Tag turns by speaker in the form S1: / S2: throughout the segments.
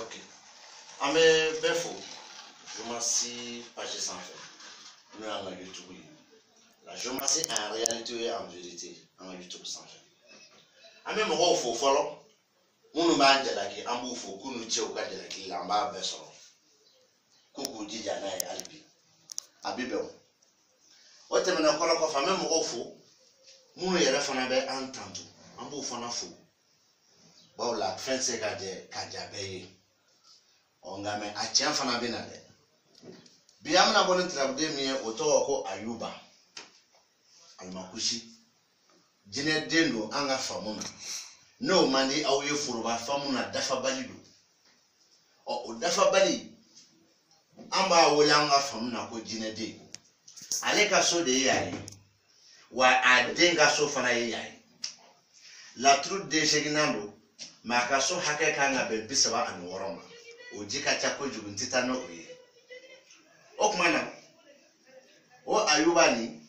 S1: Ok. En bref, je m'en suis page sans faire. Nous avons YouTube. La je m'en suis en réalité et en vérité en YouTube sans faire. En même temps, il faut follow. Nous m'a dit là qu'il en faut que nous tient au cas de la qu'il en bas besoin. Coucou dit Jana et Albi. Abibon. Au terme de encore la famille, même au faux. Nous y avons entendu. En beau fond, bon, la fin c'est qu'à on a mis à tiens fana binade. Bien na bonne travailler mi auto Ayuba. Almakushi. Jine dendo anga famuna. No mani awye furuba famuna dafa balido. O dafa bali. Amba wolanga famuna ko jine de. Aleka so de yayi. Wa adenga so fana yayi. La truth de Sheginando, Makaso Hakekanga be Bisaba and Waroma, Ujika Chako Juguntita no way. Okmana, O Ayubani,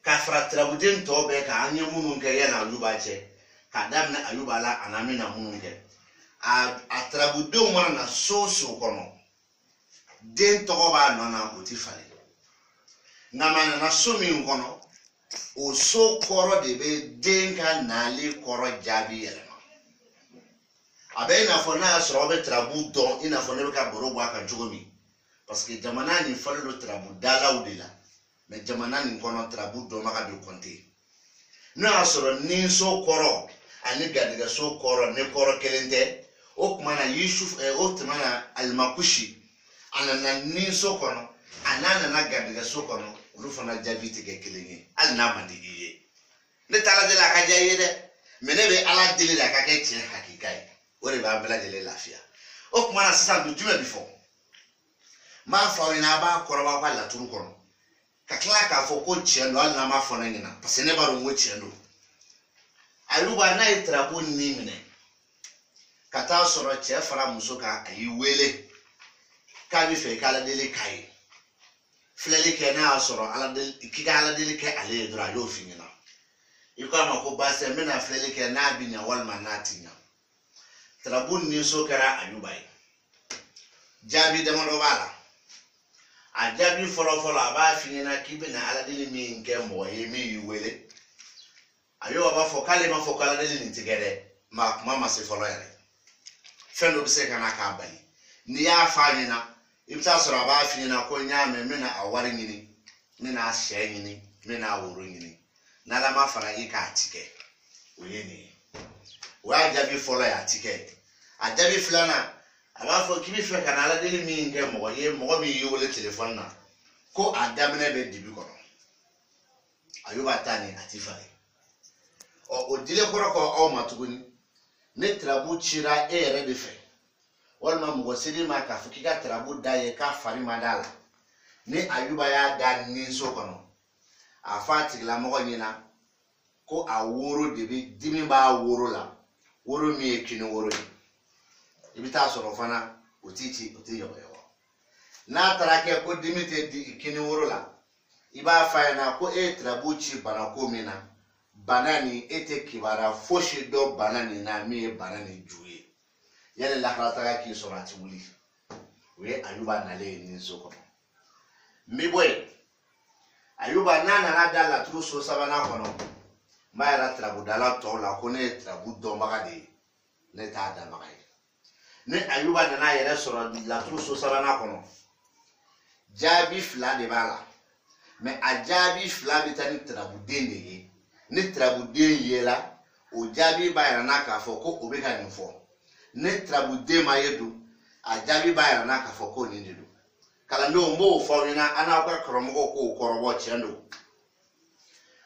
S1: Kafra Trabudin Tobe, Kanya Munukayana Lubache, Kadamna Ayubala and Amina Munke. A Trabudumana so kono. Den Toba Nana Utifali. Namana Nasumi Kono. O so koro debe denka nali koro jabi elema. Abe ina fona srobe trabu don ina fona beka borobo aka jogomi. Parce que jamana ni falo lo trabu dala udila. Me jamana ni kono trabu don maka do konte. Na asoro ni so koro ani gadiga so koro ne koro kelente. O kumana Yusuf o tmana almakushi anana ni so kono anana na gadiga so kono. Rufana javiti ke kelingi al namandi iye ne tala de la kajaye de menebe ala dele la kake tie hakikai ore ba bla de lafia o kuma na sisa du jume before ma fa ina ba koroba kwa la turu kono ka kla ka fo ko chiendo al na ma fo na ngina parce ne baro mo chiendo Ayuba na itrabu ni mine kata soro che fara musoka ayi wele ka bi fe kala dele kai Fleli ke na asoro ala de kika ala de ke ale dra yo finina iko ma ko ba se mena fleli ke na bi nya wal manati nya trabun ni so kara Ayuba jabi de mo wala a jabi folo aba finina kibe na ala de mi nke mo ye mi wele ayo ba fo kale ma fo kala de ni tigere ma mama se folo yare fendo bi se kana ka bali ni ya fanyina Ibta sura ba fi na ko nyame me na awari nyini me na ahye nyini me na aworo nyini na la ma fara yi ka atike oye ni wa jabi follow ya atike a jabi flana aba fo kibi fe kana la deli mi nke mo ye mo mi yi wole telephone na ko adamne be dibi ko Ayuba tani atifai o dile koroko o matuguni ne trabu chira ere de fe Walma mwosiri maka fukika trabu daye ka fari madala. Ni Ayuba ya da ninso kono. Afati la moko nina. Ko a woro debe dimi ba woro la. Woro miye kini woro ni. Ibita sorofana utiti yobo. Na tarake ko dimi te di kini woro la. Iba fayana ko trabu chi banako mina. Banani ete kibara foshi do banani na miye banani juye. Yale la krataka ki sorati wuli we Ayuba na le ni soko mi boy Ayuba nana na dala tru so sabana kono ma era trabu dala to la kone trabu do magade ne ta da magay ne Ayuba nana yere soro la tru so sabana kono jabi fla de bala me ajabi fla bitani trabu dende ni trabu de yela o jabi bayra naka foko obeka ni fo ne trabu de mayedu ajabi bayra na ka foko ni ndidu kala ndo mbo fo na ana kwa kromo ko korobo chendo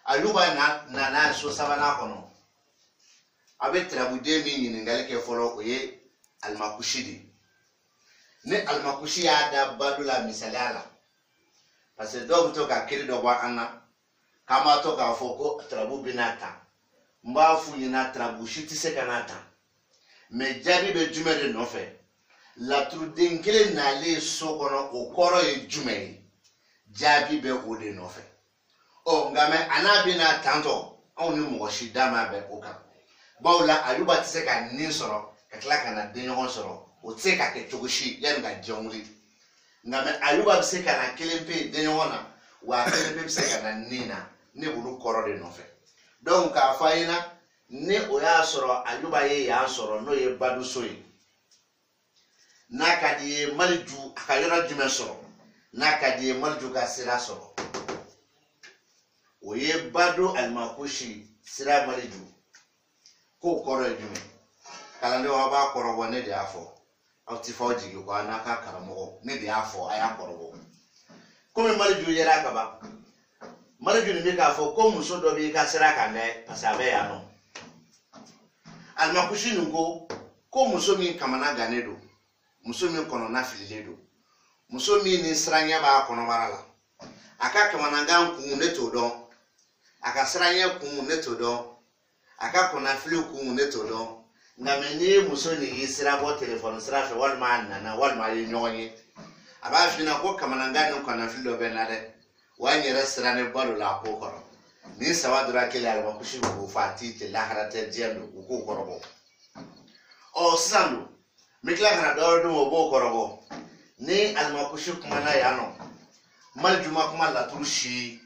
S1: Ayuba na so sabana kono abe trabu de mi ni ngale ke folo oye almakushidi ne almakushi ya da badula misalala parce do to ka kiri do ba ana kama to ka foko trabu binata mba fu ni na trabu shiti sekanata me jabi be jumere no fe la trudinkele na le sokono okoro e jume jabi be ode no fe o ngame anabi na tanto oni mo shi dama be oka bawla Ayuba tiseka ni soro ka tila ka na den ɲɔgɔn sɔrɔ o tɛ se ka kɛ cogo si yanni ka jɛn wuli nka mɛ Ayuba bɛ se ka na kelen pe den ɲɔgɔn na wa kelen pe bɛ se ka na nin na ne b'olu kɔrɔ de nɔfɛ donc k'a fɔ a ɲɛna ni o y'a sɔrɔ Ayuba ye yan sɔrɔ n'o ye Baduso ye n'a ka di ye Maliju a ka yɔrɔ jumɛn sɔrɔ n'a ka di ye Maliju ka sira sɔrɔ o ye Badu Alimakushi sira Maliju k'o kɔrɔ ye jumɛn kalandenw aw b'a kɔrɔbɔ ne de y'a fɔ aw ti fɔ jigi kɔ n'a ka karamɔgɔ ne de y'a fɔ a y'a kɔrɔbɔ komi Maliju yera ka ban Maliju nin bɛ k'a fɔ ko muso dɔ b'i ka sira kan dɛ parce que a bɛ yan nɔ Alimakushi nin ko muso min kamana gannen don muso min kɔnɔna fililen don muso min ni siranya b'a kɔnɔbara la a ka kamanagan kun ne t'o dɔn a ka siranya kun ne t'o dɔn a ka kɔnɔfili kun ne t'o dɔn nka mɛ ni muso nin y'i sira bɔ telefɔni sira fɛ walima a nana walima a ye ɲɔgɔn ye a b'a f'i ɲɛna ko kamanagan ni kɔnɔfili dɔ bɛ n na dɛ wa n yɛrɛ sira ne balo la a k'o kɔrɔ ni saba dɔrɔn kelen Alimakushi bɛ k'o fɔ a t'i tɛ lahara tɛ diɲɛ don u k'o kɔrɔbɔ ɔ sisan don n bɛ tila ka na dɔwɛrɛ dun o b'o kɔrɔbɔ ni Alimakushi kumana yan nɔ Maliju ma kuma laturu si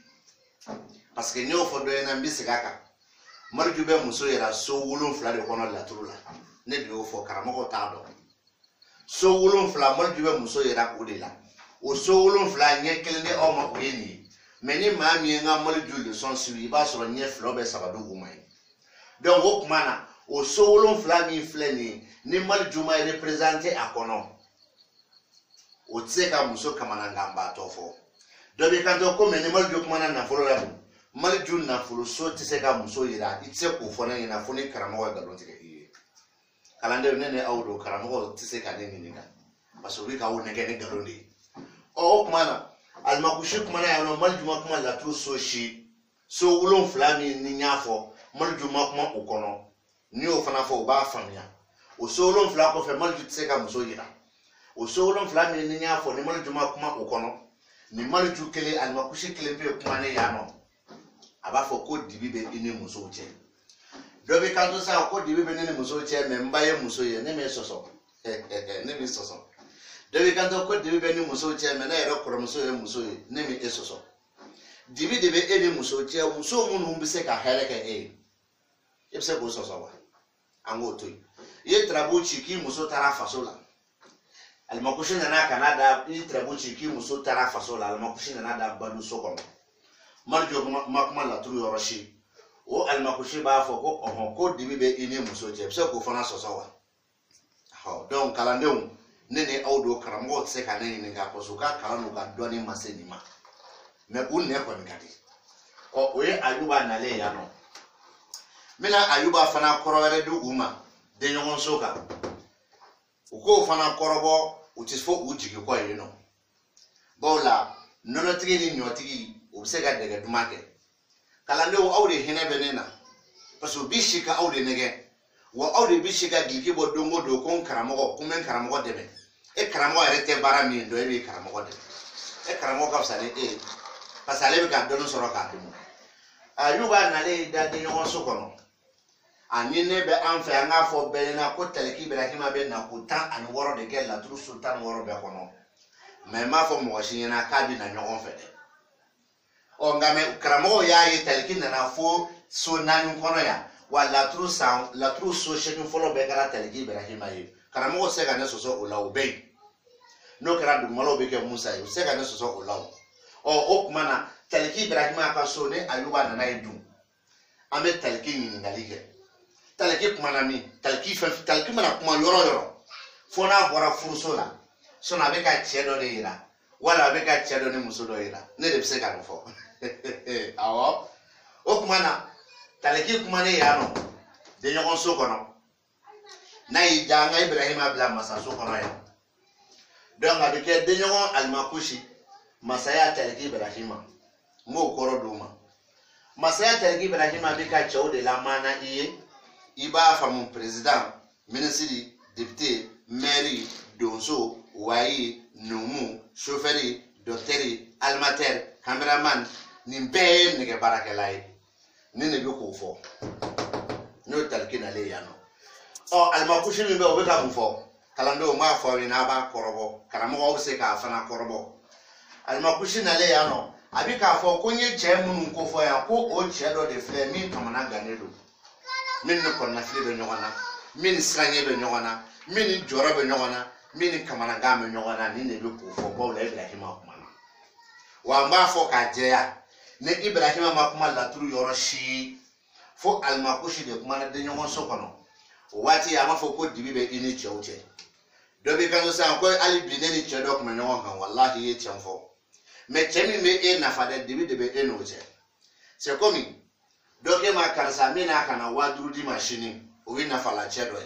S1: parce que n y'o fɔ dɔ ɲɛna n bɛ segin a kan Maliju bɛ muso yɛrɛ so 7 de kɔnɔ laturu la ne de y'o fɔ karamɔgɔ t'a dɔn so 7 Maliju bɛ muso yɛrɛ o de la o so 7 ɲɛ kelen de aw ma o ye nin ye mais ni maa min ye n ka Maliju leçon suivi i b'a sɔrɔ ɲɛ 2 bɛ 3 d'u ma ye donc o kuma na o so 7 min filɛ nin ye ni Maliju ma représenter a kɔnɔ o tɛ se ka muso kamanaganbaatɔ fɔ dɔ b'i kanto ko mais ni Maliju kumana nafolo la dun Maliju nafolo so tɛ se ka muso yira i tɛ se k'o fɔ ne ɲɛna fo ni karamɔgɔ ye nkalon tigɛ i ye kalandenw ne ni aw don karamɔgɔ tɛ se ka ne ɲininka parce que u bɛ k'aw nɛgɛ ni nkalon de ye o kuma na Alimakushi kumana yan nɔ Maliju ma kuma laturu so 7 min ni n y'a fɔ Maliju ma kuma o kɔnɔ n'i y'o fana fɔ u b'a faamuya o so 7 kɔfɛ Maliju tɛ se ka muso yira o so 7 min ni n y'a fɔ ni Maliju ma kuma o kɔnɔ ni Maliju kelen Alimakushi kelen bɛ kuma ne yan nɔ a b'a fɔ ko dibi bɛ i ni musow cɛ dɔ bɛ kanto sisan ko dibi bɛ ne ni musow cɛ mais n ba ye muso ye ne m'e sɔsɔ ne b'i sɔsɔ dɔ bɛ kanto ko dibi bɛ ni musow cɛ mais ne yɛrɛ kɔrɔmuso ye muso ye ne m'e sɔsɔ dibi de bɛ e ni musow cɛ muso minnu bɛ se ka hɛrɛ kɛ e ye e bɛ se k'o sɔsɔ wa an k'o to yen i ye tarabu ci k'i muso taara faso la Alimakushi nana ka na da i ye tarabu ci k'i muso taara faso la Alimakushi nana da Baduso kɔnɔ Maliju ma kuma laturu yɔrɔ si o Alimakushi b'a fɔ ko ɔhɔn ko dibi bɛ i ni muso cɛ bɛ se k'o fana sɔsɔ wa donc kalandenw ne ni aw don karamɔgɔw tɛ se ka ne ɲininka parce que u ka kalan n'u ka dɔnni ma se nin ma mais u nɛ kɔni ka di o ye Ayuba nalen yan nɔ n bɛna Ayuba fana kɔrɔ wɛrɛ di u ma denɲɔgɔnso kan u k'o fana kɔrɔbɔ u tɛ fɔ u jigi kɔ yen nɔ bawo la nɔnɔtigi ni ɲɔtigi u bɛ se ka dɛgɛ duman kɛ kalandenw aw de hinɛ bɛ ne na parce que u b'i si ka aw de nɛgɛ wa aw de b'i si ka giliki bɔ don o don ko n karamɔgɔ ko n bɛ n karamɔgɔ dɛmɛ e karamɔgɔ yɛrɛ tɛ baara min dɔn e bɛ karamɔgɔ dɛmɛ e karamɔgɔ ka fisa ni e ye parce que ale bɛ ka dɔnni sɔrɔ k'a dun Ayuba nalen da denɲɔgɔnso kɔnɔ ani ne bɛ an fɛ an k'a fɔ bɛɛ ɲɛna ko Taliki Ibrahima bɛ na ko 16 de kɛ laturu so 16 bɛɛ kɔnɔ mais n m'a fɔ mɔgɔ si ɲɛna k'a bɛ na ɲɔgɔn fɛ dɛ nka mɛ karamɔgɔw y'a ye Taliki nana fo so 4 kɔnɔ yan wa laturu so 8 fɔlɔ bɛɛ kɛra Taliki Ibrahima ye karamɔgɔ tɛ se ka ne sɔsɔ o la o bɛ yen n'o kɛra dugumalaw bɛ kɛ Musa ye u tɛ se ka ne sɔsɔ o la o tuma na Taliki Ibrahima ka so ni Ayuba nana ye dun an bɛ Taliki ɲininkali kɛ Taliki kumana min Taliki mana kuma yɔrɔ yɔrɔ fo n'a bɔra furuso la sinon a bɛ ka cɛ dɔ de yira wala a bɛ ka cɛ dɔ ni muso dɔ yira ne de bɛ se ka nin fɔ awɔ o kuma na Taliki kumana yan nɔ denɲɔgɔnso kɔnɔ n'a y'i diya an ka Ibrahima bila masaso kɔnɔ yan donc a bɛ kɛ denɲɔgɔn Alimakushi masaya Taliki Ibrahima n b'o kɔrɔ d'u ma masaya Taliki Ibrahima bɛ ka cɛw de lamana i ye i b'a faamu président ministre député maire donso wayi numu chauffeur docteur animateur cameraman nin bɛɛ ye nɛgɛ baarakɛla ye ne de bɛ k'o fɔ n'o Taliki nalen yan nɔ o almakushi ni be o be ka mfo kalando ma fo ni na ba korobo karamo o se ka fana korobo almakushi na le ya no abi ka fo konye chemu nko fo ya ko o chedo de fle min kamana ganelo min no konna fle be nyona min sranye be nyona min jora be nyona min kamana ga me nyona ni ne be ko fo bo le Ibrahim akumana wa mba fo ka je ya ne Ibrahim akumala la turu yoro shi fo almakushi de kumana de nyona so kono wati ya mafo ko dibi be ini cheuche dobi kan so ko ali bineni chedo kuma nyona kan wallahi ye chamfo me chemi me e na fada dibi de be enoche se komi doke ma karsa mina kana waduru di machine o wi na fala chedo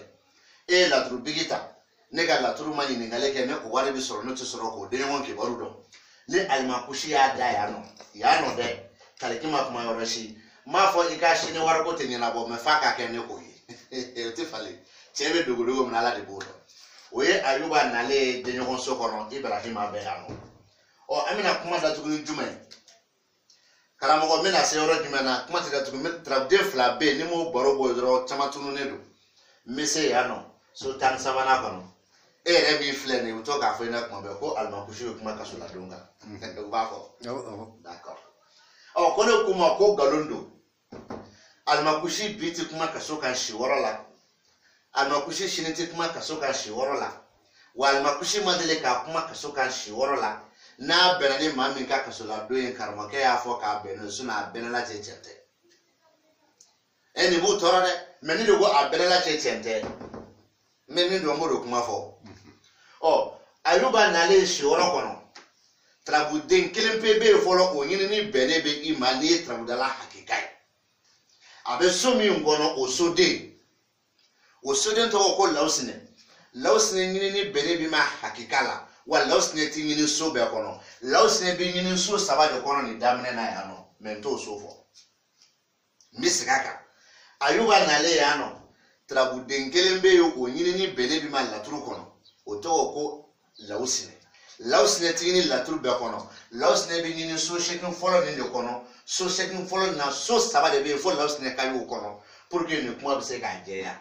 S1: e la turu bigita ne ga la turu mani ni ngaleke ne ko wari bi soro no to soro ko de won ke barudo le almakushi ya da ya no de kale kima kuma yoroshi ma fo ikashi ne warko te ni na bo me faka ke ne ko yi te fale chebe dogodogo mna la de bodo oye Ayuba na le de nyon so kono Ibrahim abe ya no o amina kuma da tukuni jume kala mo mena se yoro jume na kuma da tukuni trabde fla be ni mo boro boy dro chamatunu ne do mese ya no sultan sabana kono e re bi fle ne uto ka fo na kuma be ko almakushi kuma kasula donga ba ko d'accord o kono kuma ko galondo almakushi biti kuma kasoka shi worola almakushi shiniti kuma kasoka shi worola wa almakushi madele ka kuma kasoka shi worola na benani mami ka kasola doyin karma ke afo ka benu suna benala chechente eni bu torade meni do go abenala chechente meni do mo do kuma fo o Ayuba nale shi woro kono trabuden kelempe be folo o yini ni benebe imani trabudala hakikai abe somi ngono osode to ko lawsine nyini ni benebe ma hakikala wa lawsine ti nyini so be kono lawsine be nyini so saba de kono ni damne na ya no mento so fo misikaka Ayuba nale ya no trabuden kelembe yo o nyini ni benebe ma laturu kono o to ko lawsine ti nyini laturu be kono lawsine be nyini so shekin folo ni de kono so shekin folo na so saba de be folo lawsine ka yo kono pour que ne kuma be se ka jeya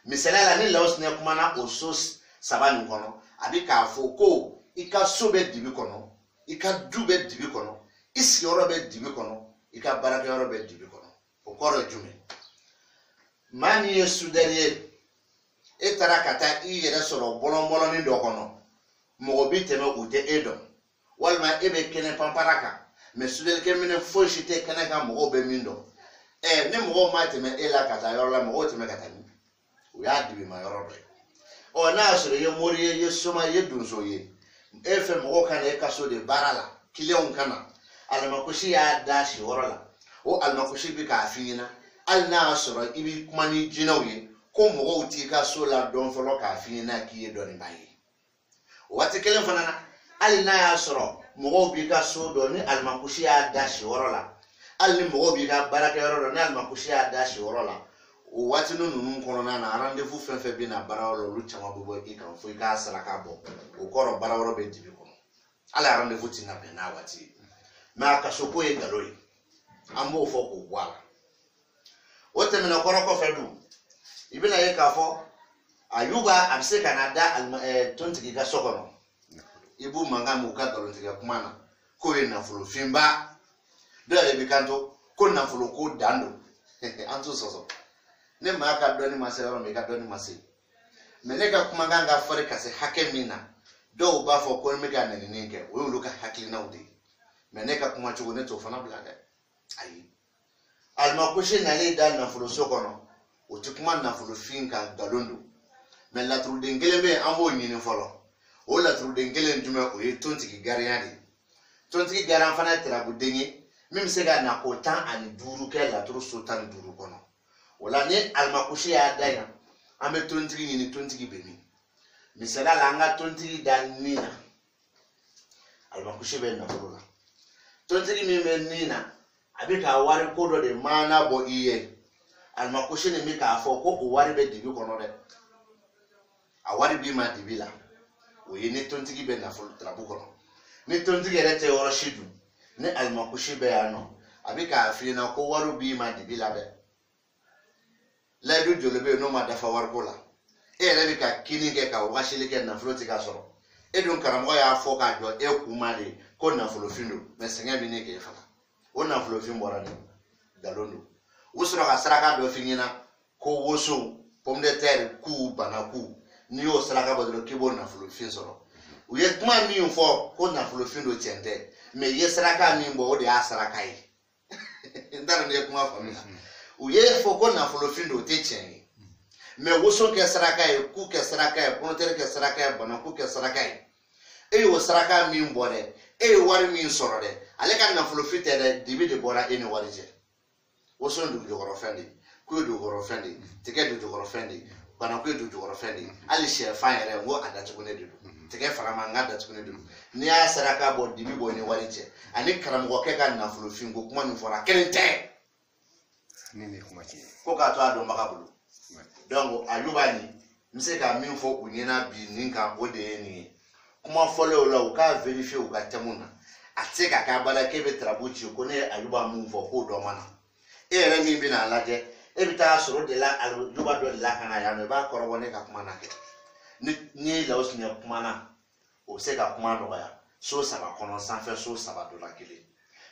S1: misala la ni lawsine kuma na o so saba ni kono abi ka fo ko ika so be dibi kono ika dube dibi kono isi yoro be dibi kono ika baraka yoro be dibi kono o koro jume mani yesu derrière e tarakata i yere soro bolon ni do kono mo bi teme ute edo walma ebe kene pamparaka me sudel ke mine fo shite kana ka mo be mindo ne mo ma teme ela kata yoro la mo teme kata ni o ya dibi ma yoro re o na asure ye mori ye soma ye dunso ye e fe mo kana e kaso de barala kileon kana almakushi ya dashi worola o almakushi bi ka afina alna asure ibi kumani jinawi ko mo uti ka so la don folo ka afina ki ye doni bayi wati kelen fanana alina ya soro mo bi ka so do ni almakushi ya dashi worola alni mo bi ka baraka yoro ni almakushi ya dashi worola o wati nunu kono na rendez-vous fenfe bi na barawolo lu chama bobo e kan fo ka sala ka bo o koro barawolo be dibi kono ala rendez-vous tinga be na wati ma ka so ko e galoi ambo fo ko wala o temena koro ko fedu ibina ye ka fo Ayuba abse Canada tonti ga sokono ibu manga muka galonti ga kumana ko na fulu fimba do le bikanto ko na fulu ko dando antu soso ne ma ka doni masero me ka doni masi meneka kumanga nga fare kase hakemina do ba fo ko me ga nani ninke wo luka hakili na udi meneka kuma chugo ne to fana blade ayi alma ko she na le dal na fulu sokono o tukuma na fulu finka galondo men la tru dengele be ambo nyini folo o la tru dengele njume o ye tonti ki gariandi tonti ki garan fana tra bu denye mim se ga na ko tan ani duru ke la tru sultan duru kono wala ni almakushi ya daya ame tonti nyini tonti ki bemi misala la nga tonti dan nina almakushi be na folo tonti ki mi men nina abika wari kodo de mana bo iye almakushi ni mi ka fo ko o wari be dibi kono de awari bi ma dibila o ye ne tontigi be na fol trabu kono ne tontigi rete woro shidu ne almakushi be ano abika afina ko waru bi ma dibila be la du jolebe no ma dafa war kola e yɛrɛ bɛ ka kini kɛ ka wasili kɛ nafolo tɛ ka sɔrɔ e dun karamɔgɔ y'a fɔ k'a jɔ e kuma de ko nafolofin don mɛ sɛgɛn bɛ ne k'e faga o nafolofin bɔra de nkalon don u sɔrɔ ka saraka dɔ f'i ɲɛna ko woso pomme de terre ku banaku n'i y'o saraka bɔ dɔrɔn k'i b'o nafolofin sɔrɔ u ye kuma min fɔ ko nafolofin don tiɲɛ tɛ mɛ i ye saraka min bɔ o de y'a saraka ye n t'a dɔn n'i ye kuma faamuya u ye fɔ ko nafolofin don o tɛ tiɲɛ ye mɛ woso kɛ saraka ye ku kɛ saraka ye pomme de terre kɛ saraka ye banaku kɛ saraka ye e y'o saraka min bɔ dɛ e ye wari min sɔrɔ dɛ ale ka nafolofin tɛ dɛ dibi de bɔra e ni wari cɛ woso ye dugujukɔrɔfɛn de ye ku ye dugukɔrɔfɛn de ye tigɛ ye dugujukɔrɔfɛn de ye banaku ye dugujukɔrɔfɛn de ye hali sɛfan yɛrɛ n ko a datugulen de don tigɛ farama n ka datugulen de don n'i y'a saraka bɔ dibi bɔ ni wari cɛ ani karamɔgɔkɛ ka nafolofin ko kuma min fɔra kelen tɛ ko k'a to a dɔnbaga bolo donc Ayuba ni n bɛ se ka min fɔ u ɲɛna bi nin kan o de ye nin ye kuma fɔlɔw la u k'a vérifier u ka thème na a tɛ se ka k'a bala k'e bɛ tarabu ci ko ne ye Ayuba mun fɔ k'o dɔ ma na e yɛrɛ min bɛ n'a lajɛ e bɛ taa sɔrɔ de la Ayuba dɔ de la ka na yan nɔ i b'a kɔrɔbɔ ne ka kuma na kɛ ni Lawusu ɲɛ kuma na o bɛ se ka kuma nɔgɔya so 3 kɔnɔ sanfɛ so 3 dɔ la kelen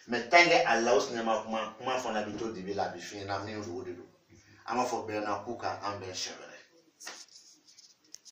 S1: mais tant que a Lawusu ɲɛ ma kuma fana bɛ to dibi la a bɛ f'i ɲɛna min o de don an b'a fɔ bɛɛ na k'u ka an bɛn sɛbɛrɛ